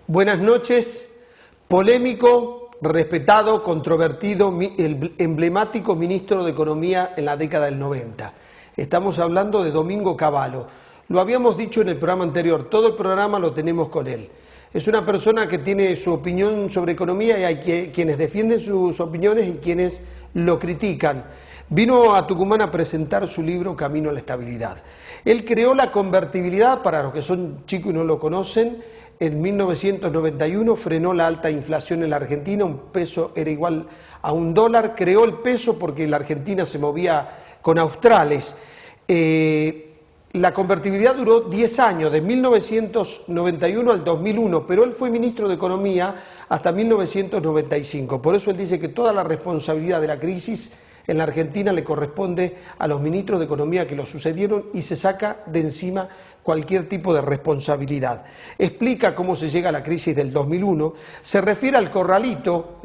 Buenas noches. Polémico, respetado, controvertido, el emblemático ministro de Economía en la década del 90. Estamos hablando de Domingo Cavallo. Lo habíamos dicho en el programa anterior, todo el programa lo tenemos con él. Es una persona que tiene su opinión sobre economía y hay quienes defienden sus opiniones y quienes lo critican. Vino a Tucumán a presentar su libro Camino a la Estabilidad. Él creó la convertibilidad, para los que son chicos y no lo conocen, en 1991 frenó la alta inflación en la Argentina, un peso era igual a $1, creó el peso porque la Argentina se movía con australes. La convertibilidad duró 10 años, de 1991 al 2001, pero él fue ministro de Economía hasta 1995. Por eso él dice que toda la responsabilidad de la crisis en la Argentina le corresponde a los ministros de Economía que lo sucedieron y se saca de encima cualquier tipo de responsabilidad. Explica cómo se llega a la crisis del 2001, se refiere al corralito,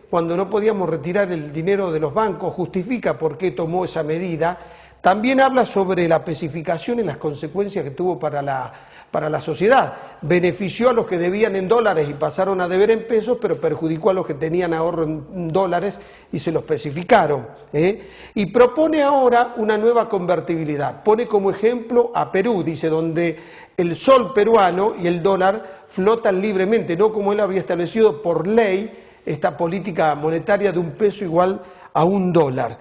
cuando no podíamos retirar el dinero de los bancos, justifica por qué tomó esa medida. También habla sobre la especificación y las consecuencias que tuvo para la sociedad. Benefició a los que debían en dólares y pasaron a deber en pesos, pero perjudicó a los que tenían ahorro en dólares y se lo especificaron. Y propone ahora una nueva convertibilidad. Pone como ejemplo a Perú, dice, donde el sol peruano y el dólar flotan libremente, no como él había establecido por ley esta política monetaria de un peso igual a $1.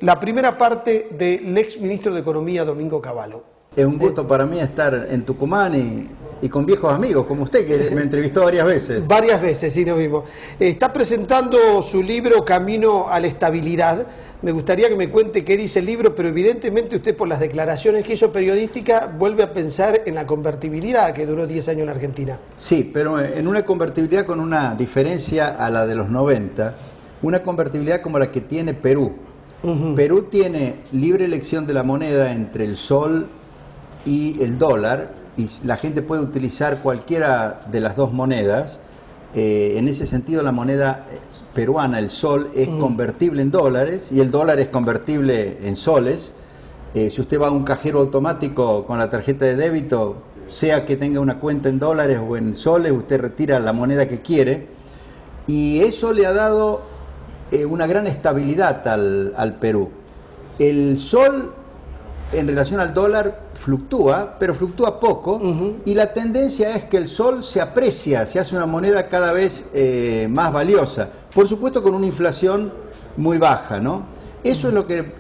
La primera parte del ex ministro de Economía, Domingo Cavallo. Es un gusto para mí estar en Tucumán y con viejos amigos como usted, que me entrevistó varias veces. Varias veces, sí, nos vimos. Está presentando su libro Camino a la Estabilidad. Me gustaría que me cuente qué dice el libro, pero evidentemente usted, por las declaraciones que hizo periodística, vuelve a pensar en la convertibilidad que duró 10 años en Argentina. Sí, pero en una convertibilidad con una diferencia a la de los 90, una convertibilidad como la que tiene Perú. Perú tiene libre elección de la moneda entre el sol y el dólar, y la gente puede utilizar cualquiera de las dos monedas. En ese sentido, la moneda peruana, el sol, es convertible en dólares y el dólar es convertible en soles. Si usted va a un cajero automático con la tarjeta de débito, sea que tenga una cuenta en dólares o en soles, usted retira la moneda que quiere, y eso le ha dado una gran estabilidad al Perú. El sol en relación al dólar fluctúa, pero fluctúa poco, y la tendencia es que el sol se aprecia, se hace una moneda cada vez más valiosa, por supuesto con una inflación muy baja, ¿no? Eso es lo que,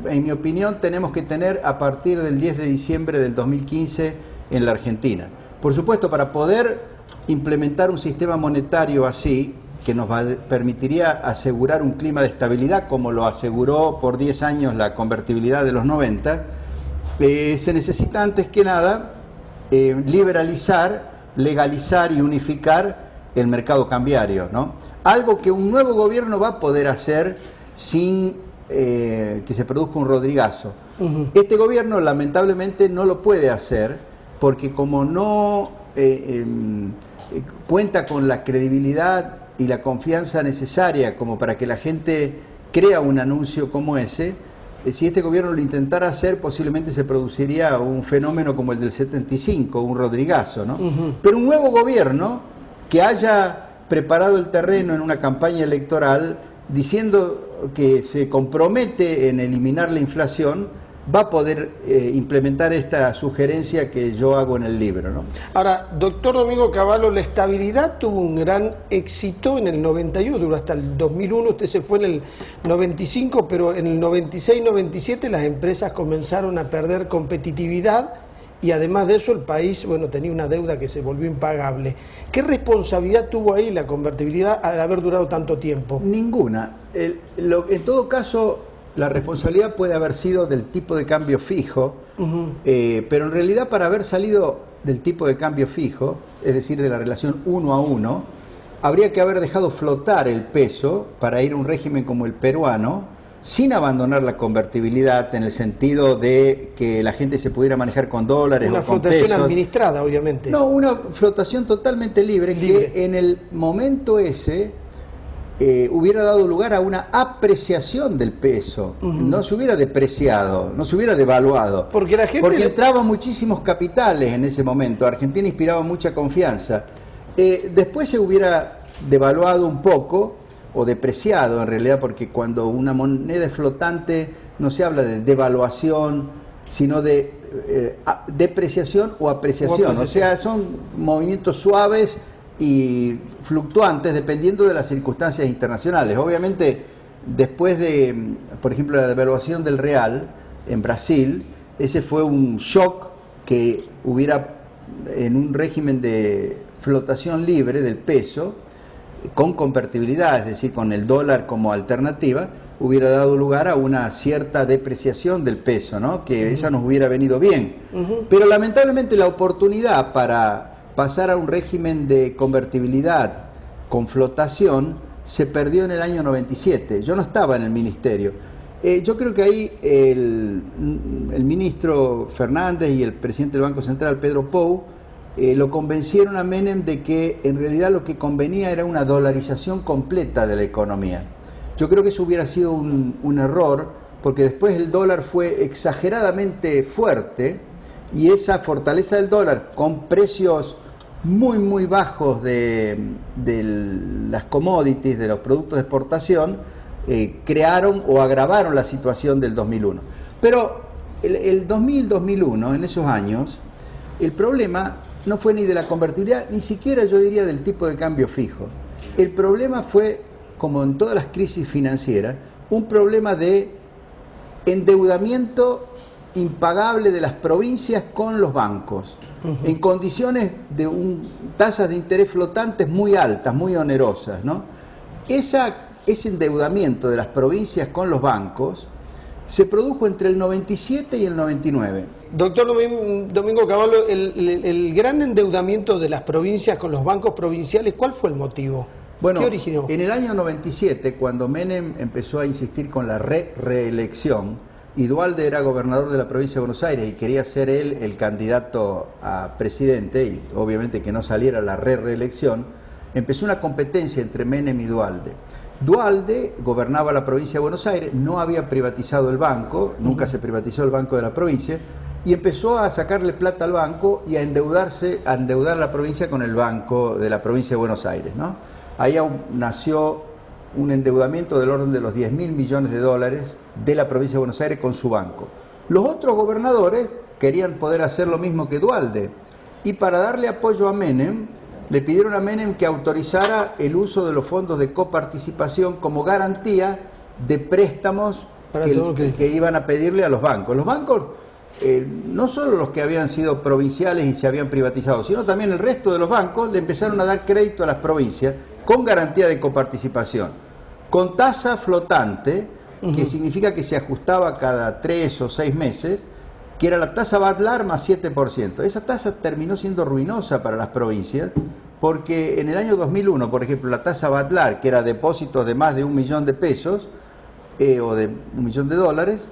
en mi opinión, tenemos que tener a partir del 10 de diciembre del 2015 en la Argentina. Por supuesto, para poder implementar un sistema monetario así, que nos permitiría asegurar un clima de estabilidad, como lo aseguró por 10 años la convertibilidad de los 90, se necesita antes que nada liberalizar, legalizar y unificar el mercado cambiario, ¿no? Algo que un nuevo gobierno va a poder hacer sin que se produzca un Rodrigazo. Este gobierno lamentablemente no lo puede hacer porque como no cuenta con la credibilidad y la confianza necesaria como para que la gente crea un anuncio como ese, si este gobierno lo intentara hacer, posiblemente se produciría un fenómeno como el del 75, un Rodrigazo, ¿no? Pero un nuevo gobierno que haya preparado el terreno en una campaña electoral diciendo que se compromete en eliminar la inflación, va a poder implementar esta sugerencia que yo hago en el libro, ¿no? Ahora, doctor Domingo Cavallo, la estabilidad tuvo un gran éxito en el 91, duró hasta el 2001, usted se fue en el 95, pero en el 96-97 las empresas comenzaron a perder competitividad y además de eso el país, bueno, tenía una deuda que se volvió impagable. ¿Qué responsabilidad tuvo ahí la convertibilidad al haber durado tanto tiempo? Ninguna. En todo caso, la responsabilidad puede haber sido del tipo de cambio fijo, pero en realidad para haber salido del tipo de cambio fijo, es decir, de la relación 1 a 1, habría que haber dejado flotar el peso para ir a un régimen como el peruano, sin abandonar la convertibilidad en el sentido de que la gente se pudiera manejar con dólares o con pesos. Una flotación administrada, obviamente. No, una flotación totalmente libre. Que en el momento ese hubiera dado lugar a una apreciación del peso, no se hubiera depreciado, no se hubiera devaluado, porque entraban muchísimos capitales en ese momento. Argentina inspiraba mucha confianza Después se hubiera devaluado un poco, o depreciado en realidad, porque cuando una moneda es flotante no se habla de devaluación, sino de depreciación o apreciación. O sea, son movimientos suaves y fluctuantes dependiendo de las circunstancias internacionales. Obviamente, después de, por ejemplo, la devaluación del real en Brasil, ese fue un shock que hubiera, en un régimen de flotación libre del peso, con convertibilidad, es decir, con el dólar como alternativa, hubiera dado lugar a una cierta depreciación del peso, ¿no? Que esa nos hubiera venido bien. Pero lamentablemente la oportunidad para pasar a un régimen de convertibilidad con flotación se perdió en el año 97. Yo no estaba en el ministerio. Yo creo que ahí el ministro Fernández y el presidente del Banco Central, Pedro Pou, lo convencieron a Menem de que en realidad lo que convenía era una dolarización completa de la economía. Yo creo que eso hubiera sido un error, porque después el dólar fue exageradamente fuerte y esa fortaleza del dólar con precios muy bajos de las commodities, de los productos de exportación, crearon o agravaron la situación del 2001. Pero el 2000-2001, en esos años, el problema no fue ni de la convertibilidad, ni siquiera yo diría del tipo de cambio fijo. El problema fue, como en todas las crisis financieras, un problema de endeudamiento impagable de las provincias con los bancos, en condiciones de tasas de interés flotantes muy altas, muy onerosas, ¿no? Ese endeudamiento de las provincias con los bancos se produjo entre el 97 y el 99. Doctor Domingo Cavallo, el gran endeudamiento de las provincias con los bancos provinciales, ¿cuál fue el motivo? Bueno, ¿qué originó? En el año 97, cuando Menem empezó a insistir con la reelección, y Duhalde era gobernador de la provincia de Buenos Aires y quería ser él el candidato a presidente, y obviamente que no saliera la reelección, empezó una competencia entre Menem y Duhalde. Duhalde gobernaba la provincia de Buenos Aires, no había privatizado el banco, nunca se privatizó el banco de la provincia, y empezó a sacarle plata al banco y a endeudar la provincia con el banco de la provincia de Buenos Aires, ¿no? Ahí nació un endeudamiento del orden de los 10.000 millones de dólares de la provincia de Buenos Aires con su banco. Los otros gobernadores querían poder hacer lo mismo que Duhalde, y para darle apoyo a Menem, le pidieron a Menem que autorizara el uso de los fondos de coparticipación como garantía de préstamos que iban a pedirle a los bancos. Los bancos, no solo los que habían sido provinciales y se habían privatizado, sino también el resto de los bancos le empezaron a dar crédito a las provincias con garantía de coparticipación, con tasa flotante, que significa que se ajustaba cada 3 o 6 meses, que era la tasa Badlar más 7%. Esa tasa terminó siendo ruinosa para las provincias, porque en el año 2001, por ejemplo, la tasa Badlar, que era depósitos de más de 1 millón de pesos, o de 1 millón de dólares,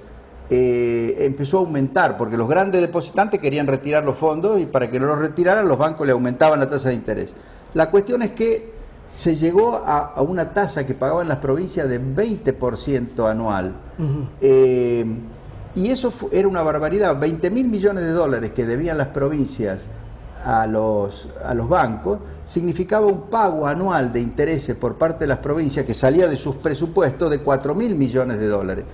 empezó a aumentar, porque los grandes depositantes querían retirar los fondos, y para que no los retiraran, los bancos le aumentaban la tasa de interés. La cuestión es que se llegó a una tasa que pagaban las provincias de 20% anual. Y eso era una barbaridad. 20.000 millones de dólares que debían las provincias a los bancos significaba un pago anual de intereses por parte de las provincias que salía de sus presupuestos de 4.000 millones de dólares.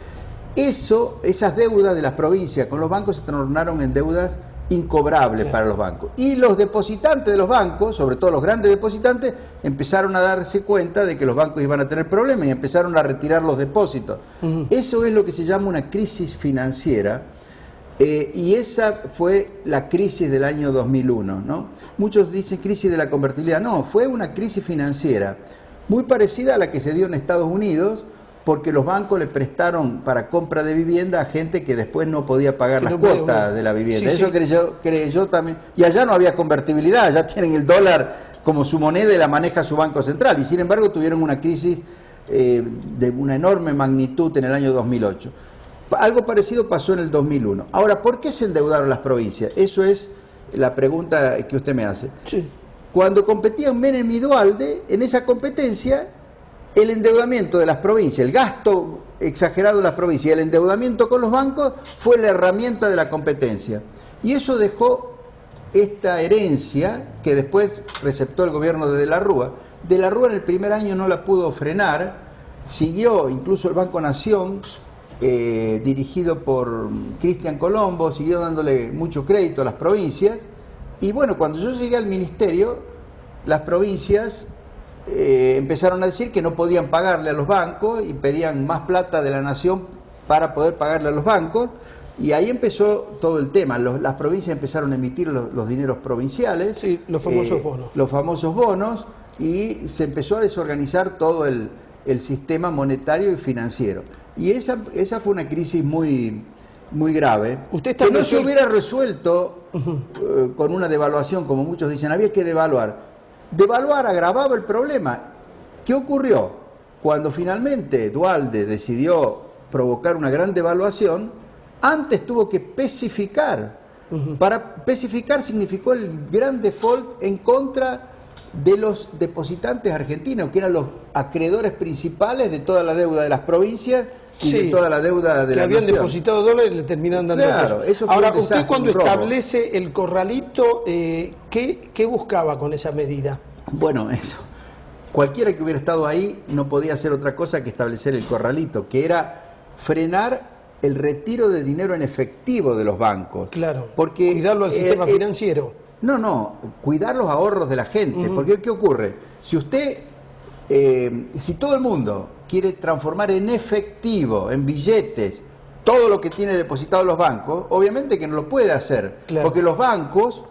Esas deudas de las provincias con los bancos se tornaron en deudas incobrables para los bancos. Y los depositantes de los bancos, sobre todo los grandes depositantes, empezaron a darse cuenta de que los bancos iban a tener problemas y empezaron a retirar los depósitos. Eso es lo que se llama una crisis financiera, y esa fue la crisis del año 2001, ¿no? Muchos dicen crisis de la convertibilidad. No, fue una crisis financiera muy parecida a la que se dio en Estados Unidos, porque los bancos le prestaron para compra de vivienda a gente que después no podía pagar las cuotas de la vivienda. Eso creyó también. Y allá no había convertibilidad, allá tienen el dólar como su moneda y la maneja su Banco Central. Y sin embargo tuvieron una crisis de una enorme magnitud en el año 2008. Algo parecido pasó en el 2001. Ahora, ¿por qué se endeudaron las provincias? Eso es la pregunta que usted me hace. Sí. Cuando competían Menem y Duhalde, en esa competencia, el endeudamiento de las provincias, el gasto exagerado de las provincias, el endeudamiento con los bancos fue la herramienta de la competencia. Y eso dejó esta herencia que después receptó el gobierno de la Rúa. De la Rúa en el primer año no la pudo frenar, siguió incluso el Banco Nación, dirigido por Cristian Colombo, siguió dándole mucho crédito a las provincias, y bueno, cuando yo llegué al ministerio, las provincias empezaron a decir que no podían pagarle a los bancos y pedían más plata de la nación para poder pagarle a los bancos, y ahí empezó todo el tema. Las provincias empezaron a emitir los dineros provinciales, sí, los famosos bonos. Los famosos bonos, y se empezó a desorganizar todo el sistema monetario y financiero. Y esa fue una crisis muy grave, que no se hubiera resuelto con una devaluación, como muchos dicen. Había que devaluar. Devaluar agravaba el problema. ¿Qué ocurrió? Cuando finalmente Duhalde decidió provocar una gran devaluación, antes tuvo que especificar. Para especificar significó el gran default en contra de los depositantes argentinos, que eran los acreedores principales de toda la deuda de las provincias y de toda la deuda de la nación. Que habían depositado dólares y le terminaron dando pesos. Eso fue Ahora, un desastre, usted cuando establece el corralito, ¿qué buscaba con esa medida? Bueno, eso. Cualquiera que hubiera estado ahí no podía hacer otra cosa que establecer el corralito, que era frenar el retiro de dinero en efectivo de los bancos. Claro, porque cuidarlo al sistema financiero. No, cuidar los ahorros de la gente. Porque ¿qué ocurre? Si usted, si todo el mundo quiere transformar en efectivo, en billetes, todo lo que tiene depositado los bancos, obviamente que no lo puede hacer. Claro. Porque los bancos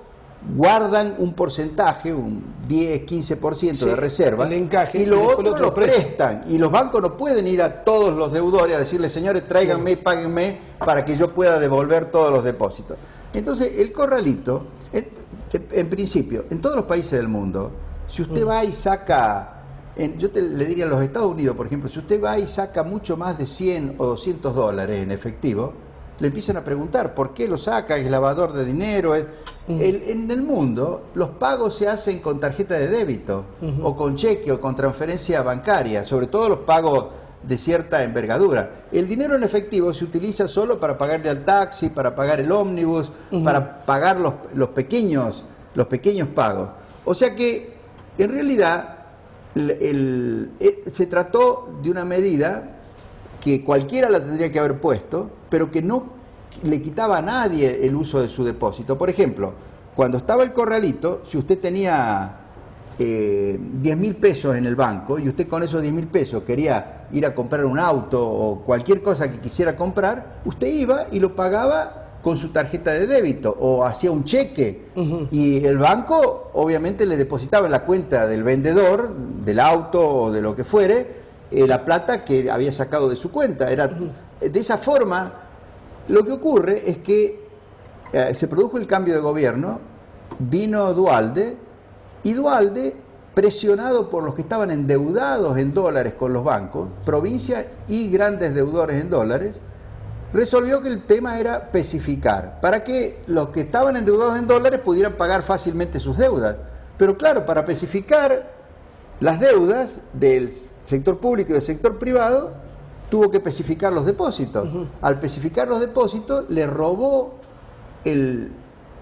guardan un porcentaje, un 10-15% de reserva, y lo otro lo prestan. Y los bancos no pueden ir a todos los deudores a decirles, señores, tráiganme y páguenme para que yo pueda devolver todos los depósitos. Entonces, el corralito, en principio, en todos los países del mundo, si usted va y saca, le diría a los Estados Unidos, por ejemplo, si usted va y saca mucho más de 100 o 200 dólares en efectivo, le empiezan a preguntar por qué lo saca, es lavador de dinero. En el mundo los pagos se hacen con tarjeta de débito, o con cheque, o con transferencia bancaria, sobre todo los pagos de cierta envergadura. El dinero en efectivo se utiliza solo para pagarle al taxi, para pagar el ómnibus, para pagar los pequeños pagos. O sea que, en realidad, se trató de una medida que cualquiera la tendría que haber puesto, pero que no le quitaba a nadie el uso de su depósito. Por ejemplo, cuando estaba el corralito, si usted tenía 10.000 pesos en el banco y usted con esos 10.000 pesos quería ir a comprar un auto o cualquier cosa que quisiera comprar, usted iba y lo pagaba con su tarjeta de débito o hacía un cheque, y el banco obviamente le depositaba en la cuenta del vendedor del auto o de lo que fuere la plata que había sacado de su cuenta. Era de esa forma. Lo que ocurre es que se produjo el cambio de gobierno, vino Duhalde, y Duhalde, presionado por los que estaban endeudados en dólares con los bancos, provincias y grandes deudores en dólares, resolvió que el tema era especificar, para que los que estaban endeudados en dólares pudieran pagar fácilmente sus deudas. Pero claro, para especificar las deudas del sector público y del sector privado, tuvo que especificar los depósitos. Al especificar los depósitos, le robó el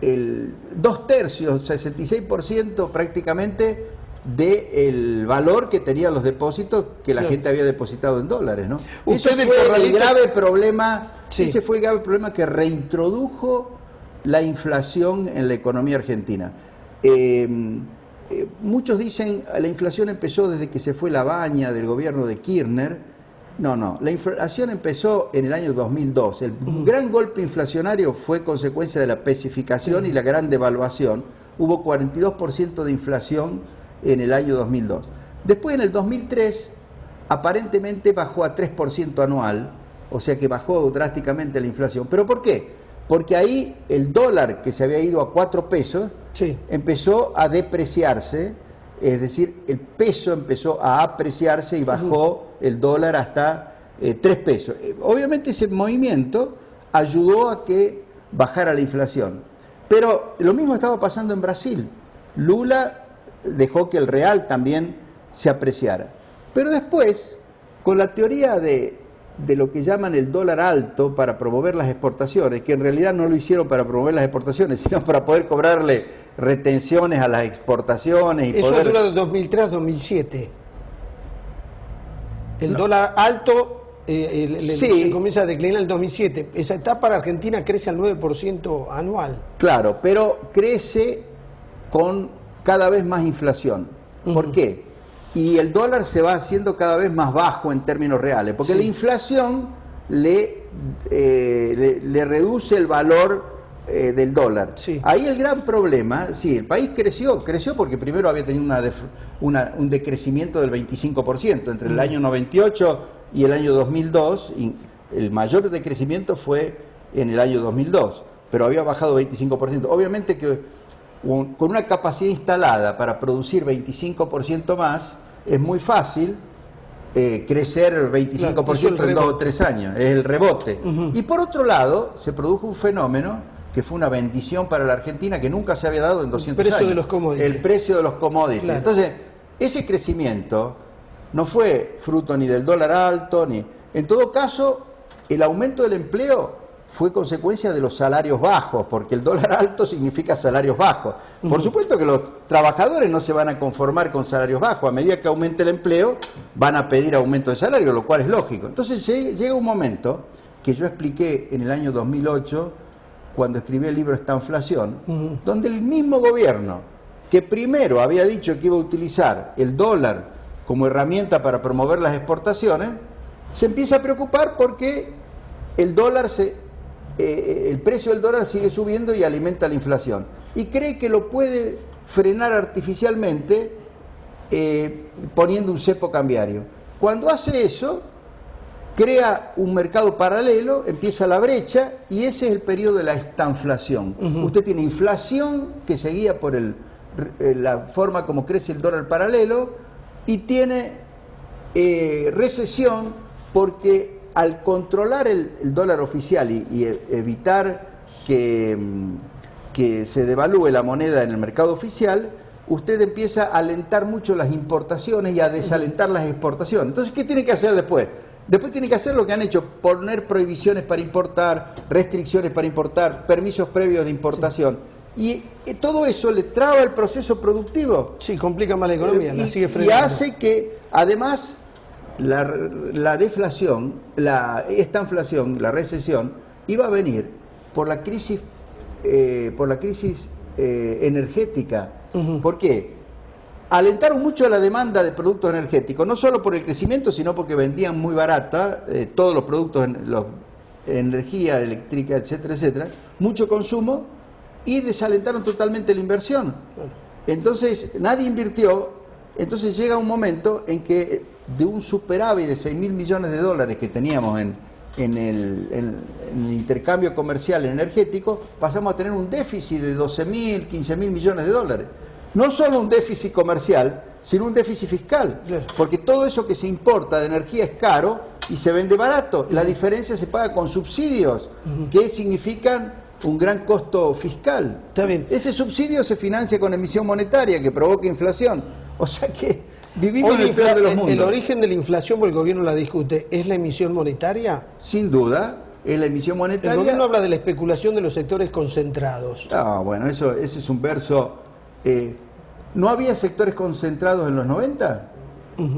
2/3, 66% prácticamente, del valor que tenían los depósitos que la gente había depositado en dólares, ¿no? Ese fue el grave problema, ese fue el grave problema que reintrodujo la inflación en la economía argentina. Muchos dicen la inflación empezó desde que se fue la baña del gobierno de Kirchner. No, la inflación empezó en el año 2002. El gran golpe inflacionario fue consecuencia de la especificación y la gran devaluación. Hubo 42% de inflación en el año 2002. Después, en el 2003, aparentemente bajó a 3% anual, o sea que bajó drásticamente la inflación. ¿Pero por qué? Porque ahí el dólar, que se había ido a 4 pesos, empezó a depreciarse, es decir, el peso empezó a apreciarse y bajó el dólar hasta 3 pesos. Obviamente ese movimiento ayudó a que bajara la inflación. Pero lo mismo estaba pasando en Brasil. Lula dejó que el real también se apreciara. Pero después, con la teoría de de lo que llaman el dólar alto para promover las exportaciones, que en realidad no lo hicieron para promover las exportaciones, sino para poder cobrarle retenciones a las exportaciones. Y eso poder... dura de 2003 a 2007. El dólar alto sí, se comienza a declinar en el 2007. Esa etapa para Argentina crece al 9% anual. Claro, pero crece con cada vez más inflación. ¿Por qué? Y el dólar se va haciendo cada vez más bajo en términos reales, porque la inflación le reduce el valor del dólar. Sí. Ahí el gran problema, sí, el país creció porque primero había tenido un decrecimiento del 25%, entre el año 98 y el año 2002, y el mayor decrecimiento fue en el año 2002, pero había bajado 25%. Obviamente que con una capacidad instalada para producir 25% más, es muy fácil crecer 25% en 2 o 3 años, es el rebote. Y por otro lado, se produjo un fenómeno que fue una bendición para la Argentina que nunca se había dado en 200 años. El precio de los commodities. El precio de los commodities. Claro. Entonces, ese crecimiento no fue fruto ni del dólar alto, ni... En todo caso, el aumento del empleo fue consecuencia de los salarios bajos, porque el dólar alto significa salarios bajos. Por supuesto que los trabajadores no se van a conformar con salarios bajos. A medida que aumente el empleo, van a pedir aumento de salario, lo cual es lógico. Entonces llega un momento que yo expliqué en el año 2008, cuando escribí el libro Estanflación, donde el mismo gobierno, que primero había dicho que iba a utilizar el dólar como herramienta para promover las exportaciones, se empieza a preocupar porque el dólar el precio del dólar sigue subiendo y alimenta la inflación. Y cree que lo puede frenar artificialmente poniendo un cepo cambiario. Cuando hace eso, crea un mercado paralelo, empieza la brecha y ese es el periodo de la estanflación. Usted tiene inflación que se guía por la forma como crece el dólar paralelo y tiene recesión porque al controlar el dólar oficial y evitar que se devalúe la moneda en el mercado oficial, usted empieza a alentar mucho las importaciones y a desalentar las exportaciones. Entonces, ¿qué tiene que hacer después? Después tiene que hacer lo que han hecho, poner prohibiciones para importar, restricciones para importar, permisos previos de importación. Y todo eso le traba el proceso productivo. Sí, complica más la economía, la sigue y frenando. hace que, además, la deflación, esta inflación, la recesión, iba a venir por la crisis energética. ¿Por qué? Alentaron mucho la demanda de productos energéticos, no solo por el crecimiento, sino porque vendían muy barata todos los productos, energía eléctrica, etcétera, etcétera, mucho consumo, y desalentaron totalmente la inversión. Entonces, nadie invirtió, entonces llega un momento en que de un superávit de 6.000 millones de dólares que teníamos en el intercambio comercial energético, pasamos a tener un déficit de 12.000, 15.000 millones de dólares. No solo un déficit comercial, sino un déficit fiscal, porque todo eso que se importa de energía es caro y se vende barato. La diferencia se paga con subsidios, que significan un gran costo fiscal. Está bien. Ese subsidio se financia con emisión monetaria que provoca inflación. O sea que vivimos en el peor de los mundos. ¿El origen de la inflación, porque el gobierno la discute, es la emisión monetaria? Sin duda, es la emisión monetaria. El gobierno habla de la especulación de los sectores concentrados. Ah, bueno, ese es un verso... ¿No había sectores concentrados en los 90?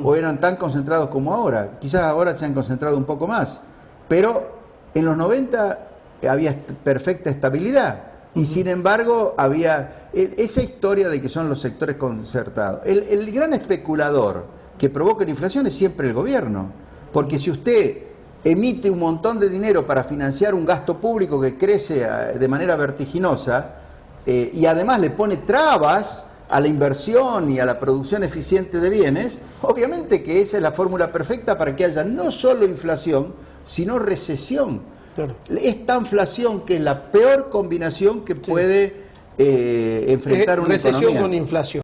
¿O eran tan concentrados como ahora? Quizás ahora se han concentrado un poco más. Pero en los 90 había perfecta estabilidad. Y sin embargo había esa historia de que son los sectores concertados. El gran especulador que provoca la inflación es siempre el gobierno. Porque si usted emite un montón de dinero para financiar un gasto público que crece de manera vertiginosa y además le pone trabas a la inversión y a la producción eficiente de bienes, obviamente que esa es la fórmula perfecta para que haya no solo inflación, sino recesión. Claro. Esta inflación que es la peor combinación que puede enfrentar una recesión economía. con inflación.